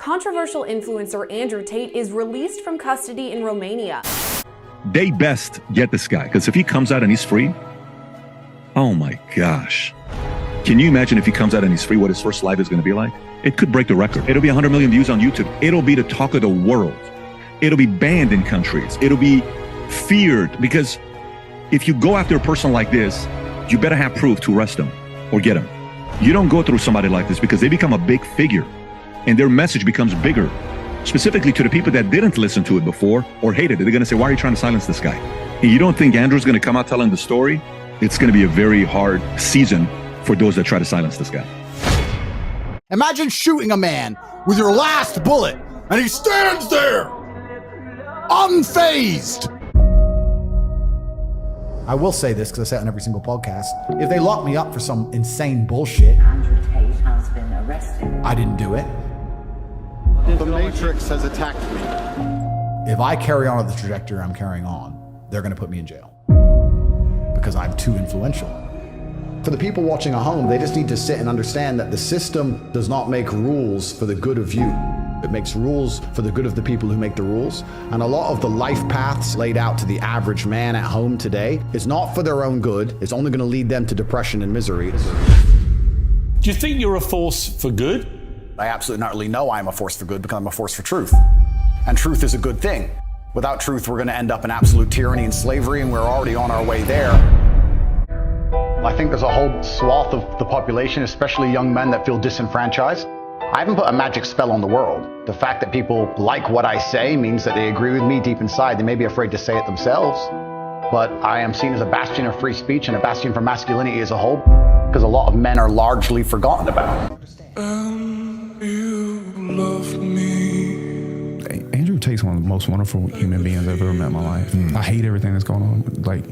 controversial influencer Andrew Tate is released from custody in Romania. They best get this guy, because if he comes out and he's free, oh my gosh. Can you imagine if he comes out and he's free, what his first life is going to be like? It could break the record. It'll be 100 million views on YouTube. It'll be the talk of the world. It'll be banned in countries. It'll be feared, because if you go after a person like this, you better have proof to arrest them or get them. You don't go through somebody like this because they become a big figure and their message becomes bigger, specifically to the people that didn't listen to it before or hated it. They're going to say, why are you trying to silence this guy? And you don't think Andrew's going to come out telling the story? It's going to be a very hard season for those that try to silence this guy. Imagine shooting a man with your last bullet and he stands there unfazed. I will say this because I say it on every single podcast. If they lock me up for some insane bullshit, Andrew Tate has been arrested. I didn't do it. The Matrix has attacked me. If I carry on with the trajectory I'm carrying on, they're going to put me in jail because I'm too influential. For the people watching at home, they just need to sit and understand that the system does not make rules for the good of you. It makes rules for the good of the people who make the rules. And a lot of the life paths laid out to the average man at home today is not for their own good. It's only going to lead them to depression and misery. Do you think you're a force for good? I absolutely not really know I'm a force for good because I'm a force for truth. And truth is a good thing. Without truth, we're going to end up in absolute tyranny and slavery, and we're already on our way there. I think there's a whole swath of the population, especially young men, that feel disenfranchised. I haven't put a magic spell on the world. The fact that people like what I say means that they agree with me deep inside. They may be afraid to say it themselves, but I am seen as a bastion of free speech and a bastion for masculinity as a whole, because a lot of men are largely forgotten about. You love me. Andrew Tate's one of the most wonderful human beings I've ever met in my life. I hate everything that's going on. Like,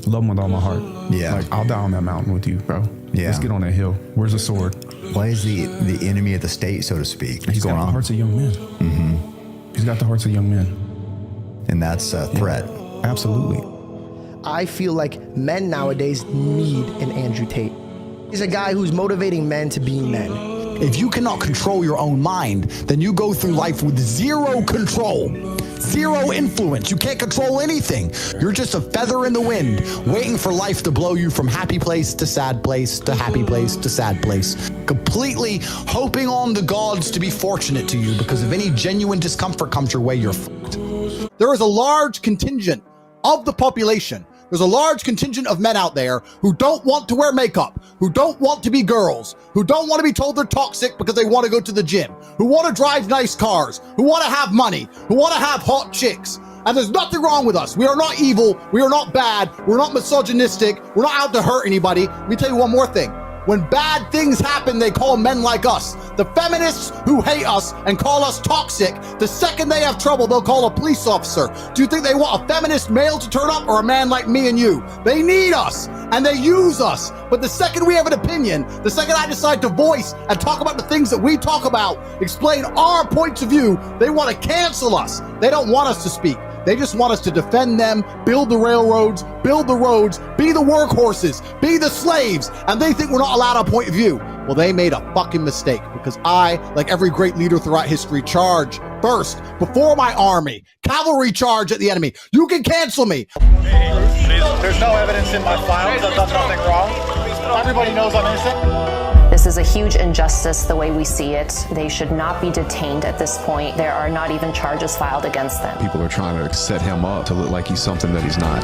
love him with all my heart. Yeah. Like, I'll die on that mountain with you, bro. Yeah. Let's get on that hill. Where's the sword? Why is the enemy of the state, so to speak? He's got the hearts of young men. Mm-hmm. He's got the hearts of young men. And that's a threat. Yeah, absolutely. I feel like men nowadays need an Andrew Tate. He's a guy who's motivating men to be men. If you cannot control your own mind, then you go through life with zero control, zero influence. You can't control anything. You're just a feather in the wind, waiting for life to blow you from happy place to sad place to happy place to sad place, completely hoping on the gods to be fortunate to you, because if any genuine discomfort comes your way, you're fucked. There is a large contingent of the population. There's a large contingent of men out there who don't want to wear makeup, who don't want to be girls, who don't want to be told they're toxic because they want to go to the gym, who want to drive nice cars, who want to have money, who want to have hot chicks. And there's nothing wrong with us. We are not evil. We are not bad. We're not misogynistic. We're not out to hurt anybody. Let me tell you one more thing. When bad things happen, they call men like us. The feminists who hate us and call us toxic, the second they have trouble, they'll call a police officer. Do you think they want a feminist male to turn up or a man like me and you? They need us and they use us. But the second we have an opinion, the second I decide to voice and talk about the things that we talk about, explain our points of view, they want to cancel us. They don't want us to speak. They just want us to defend them, build the railroads, build the roads, be the workhorses, be the slaves, and they think we're not allowed our point of view. Well, they made a fucking mistake, because I, like every great leader throughout history, charge first, before my army. Cavalry charge at the enemy. You can cancel me. There's no evidence in my files. I've done nothing wrong. Everybody knows I'm innocent. This is a huge injustice the way we see it. They should not be detained at this point. There are not even charges filed against them. People are trying to set him up to look like he's something that he's not.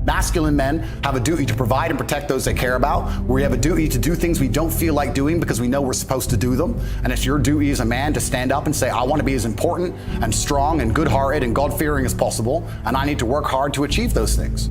Masculine men have a duty to provide and protect those they care about. We have a duty to do things we don't feel like doing because we know we're supposed to do them. And it's your duty as a man to stand up and say, I want to be as important and strong and good-hearted and God-fearing as possible, and I need to work hard to achieve those things.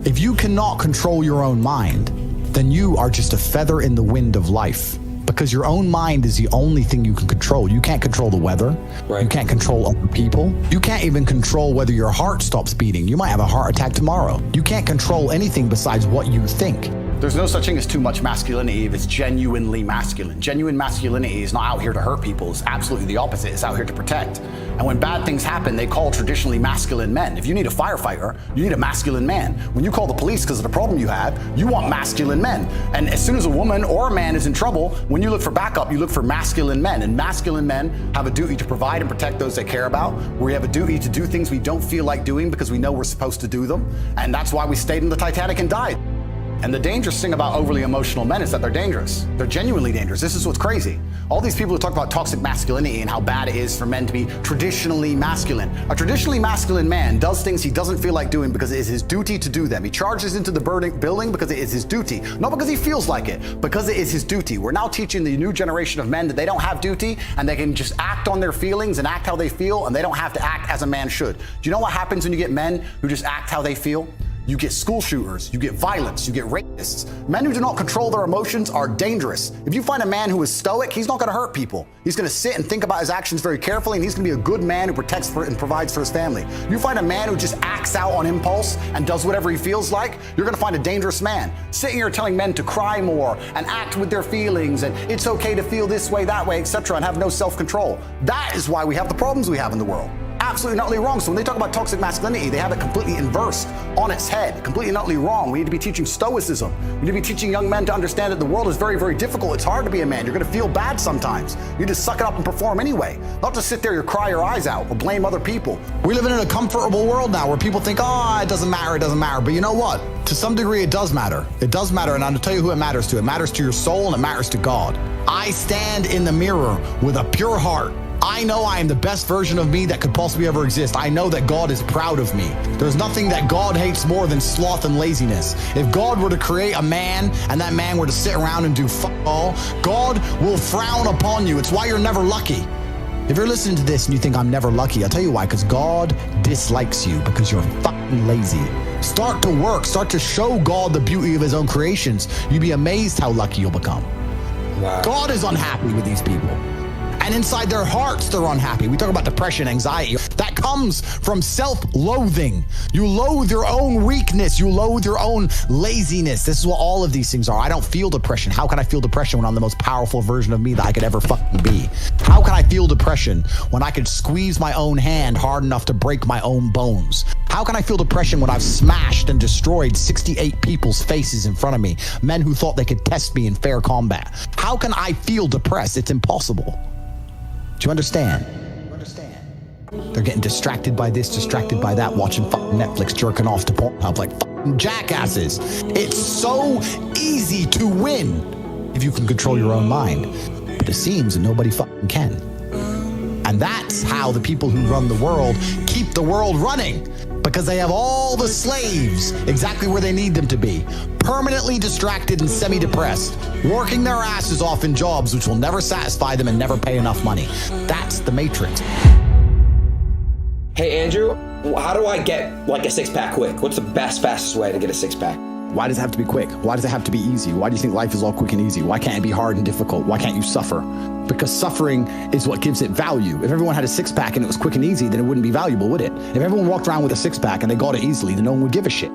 If you cannot control your own mind, then you are just a feather in the wind of life, because your own mind is the only thing you can control. You can't control the weather. Right. You can't control other people. You can't even control whether your heart stops beating. You might have a heart attack tomorrow. You can't control anything besides what you think. There's no such thing as too much masculinity if it's genuinely masculine. Genuine masculinity is not out here to hurt people. It's absolutely the opposite. It's out here to protect. And when bad things happen, they call traditionally masculine men. If you need a firefighter, you need a masculine man. When you call the police because of the problem you have, you want masculine men. And as soon as a woman or a man is in trouble, when you look for backup, you look for masculine men. And masculine men have a duty to provide and protect those they care about. We have a duty to do things we don't feel like doing because we know we're supposed to do them. And that's why we stayed in the Titanic and died. And the dangerous thing about overly emotional men is that they're dangerous. They're genuinely dangerous. This is what's crazy. All these people who talk about toxic masculinity and how bad it is for men to be traditionally masculine. A traditionally masculine man does things he doesn't feel like doing because it is his duty to do them. He charges into the building because it is his duty. Not because he feels like it, because it is his duty. We're now teaching the new generation of men that they don't have duty and they can just act on their feelings and act how they feel, and they don't have to act as a man should. Do you know what happens when you get men who just act how they feel? You get school shooters, you get violence, you get rapists. Men who do not control their emotions are dangerous. If you find a man who is stoic, he's not gonna hurt people. He's gonna sit and think about his actions very carefully, and he's gonna be a good man who protects and provides for his family. You find a man who just acts out on impulse and does whatever he feels like, you're gonna find a dangerous man. Sitting here telling men to cry more and act with their feelings, and it's okay to feel this way, that way, etc., and have no self-control. That is why we have the problems we have in the world. Absolutely and utterly wrong. So when they talk about toxic masculinity, they have it completely inversed on its head, completely and utterly wrong. We need to be teaching stoicism. We need to be teaching young men to understand that the world is very, very difficult. It's hard to be a man. You're going to feel bad sometimes. You need to suck it up and perform anyway. Not just sit there and cry your eyes out or blame other people. We live in a comfortable world now where people think, oh, it doesn't matter, it doesn't matter. But you know what? To some degree, it does matter. It does matter, and I'll tell you who it matters to. It matters to your soul, and it matters to God. I stand in the mirror with a pure heart. I know I am the best version of me that could possibly ever exist. I know that God is proud of me. There's nothing that God hates more than sloth and laziness. If God were to create a man and that man were to sit around and do fuck all, God will frown upon you. It's why you're never lucky. If you're listening to this and you think I'm never lucky, I'll tell you why, because God dislikes you because you're fucking lazy. Start to work, start to show God the beauty of his own creations. You'd be amazed how lucky you'll become. Wow. God is unhappy with these people. And inside their hearts, they're unhappy. We talk about depression, anxiety. That comes from self-loathing. You loathe your own weakness. You loathe your own laziness. This is what all of these things are. I don't feel depression. How can I feel depression when I'm the most powerful version of me that I could ever fucking be? How can I feel depression when I could squeeze my own hand hard enough to break my own bones? How can I feel depression when I've smashed and destroyed 68 people's faces in front of me, men who thought they could test me in fair combat? How can I feel depressed? It's impossible. Do you understand? They're getting distracted by this, distracted by that, watching fucking Netflix, jerking off to Pornhub like fucking jackasses. It's so easy to win if you can control your own mind. But it seems that nobody fucking can. And that's how the people who run the world keep the world running, because they have all the slaves exactly where they need them to be, permanently distracted and semi-depressed, working their asses off in jobs which will never satisfy them and never pay enough money. That's the Matrix. Hey, Andrew, how do I get like a six-pack quick? What's the fastest way to get a six-pack? Why does it have to be quick? Why does it have to be easy? Why do you think life is all quick and easy? Why can't it be hard and difficult? Why can't you suffer? Because suffering is what gives it value. If everyone had a six-pack and it was quick and easy, then it wouldn't be valuable, would it? If everyone walked around with a six-pack and they got it easily, then no one would give a shit.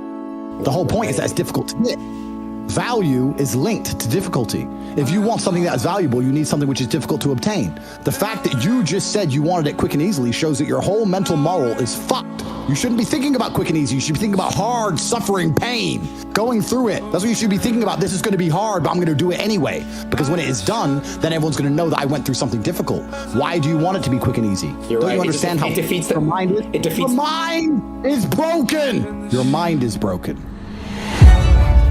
The whole point is that it's difficult to get. Value is linked to difficulty. If you want something that is valuable, you need something which is difficult to obtain. The fact that you just said you wanted it quick and easily shows that your whole mental model is fucked. You shouldn't be thinking about quick and easy. You should be thinking about hard, suffering, pain, going through it. That's what you should be thinking about. This is going to be hard, but I'm going to do it anyway. Because when it is done, then everyone's going to know that I went through something difficult. Why do you want it to be quick and easy? You're Don't right. you understand how your mind is? It defeats. Your mind is broken. Your mind is broken.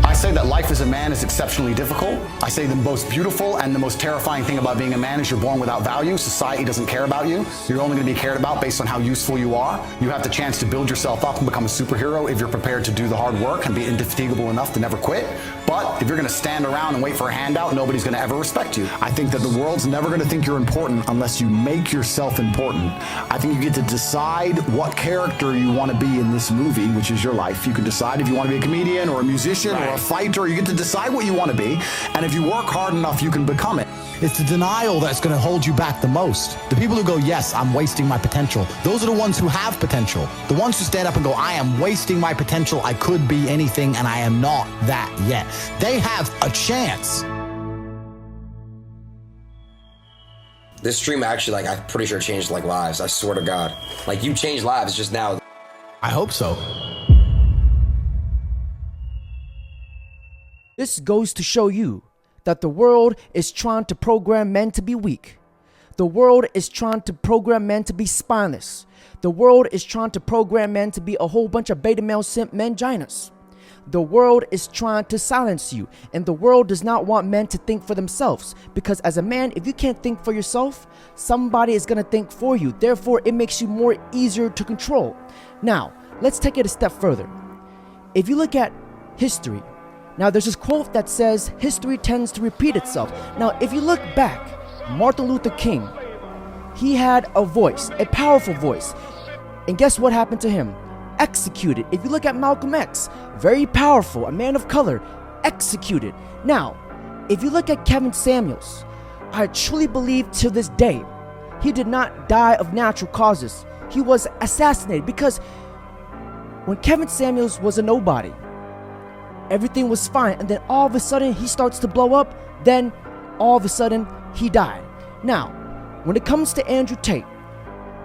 I say that life as a man is exceptionally difficult. I say the most beautiful and the most terrifying thing about being a man is you're born without value. Society doesn't care about you. You're only going to be cared about based on how useful you are. You have the chance to build yourself up and become a superhero if you're prepared to do the hard work and be indefatigable enough to never quit. But if you're going to stand around and wait for a handout, nobody's going to ever respect you. I think that the world's never going to think you're important unless you make yourself important. I think you get to decide what character you want to be in this movie, which is your life. You can decide if you want to be a comedian or a musician or a fighter. You get to decide what you want to be. And if you work hard enough, you can become it. It's the denial that's going to hold you back the most. The people who go, yes, I'm wasting my potential. Those are the ones who have potential. The ones who stand up and go, I am wasting my potential. I could be anything and I am not that yet. They have a chance. This stream actually, I'm pretty sure changed lives. I swear to God. You changed lives just now. I hope so. This goes to show you that the world is trying to program men to be weak. The world is trying to program men to be spineless. The world is trying to program men to be a whole bunch of beta male simp menginas. The world is trying to silence you, and the world does not want men to think for themselves, because as a man, if you can't think for yourself, somebody is going to think for you. Therefore, it makes you more easier to control. Now, let's take it a step further. If you look at history, now there's this quote that says, history tends to repeat itself. Now, if you look back, Martin Luther King, he had a voice, a powerful voice. And guess what happened to him? Executed. If you look at Malcolm X, very powerful, a man of color, executed. Now, if you look at Kevin Samuels, I truly believe to this day, he did not die of natural causes. He was assassinated, because when Kevin Samuels was a nobody, everything was fine, and then all of a sudden he starts to blow up, then all of a sudden he died. Now, when it comes to Andrew Tate,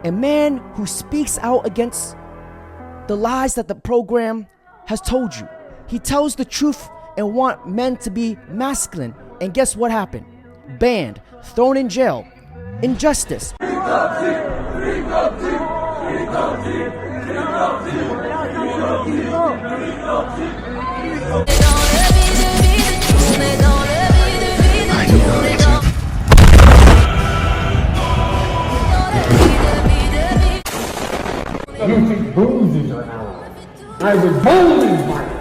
a man who speaks out against the lies that the program has told you, he tells the truth and want men to be masculine, and guess what happened? Banned, thrown in jail, injustice. You think bruises are ours. I was bullied by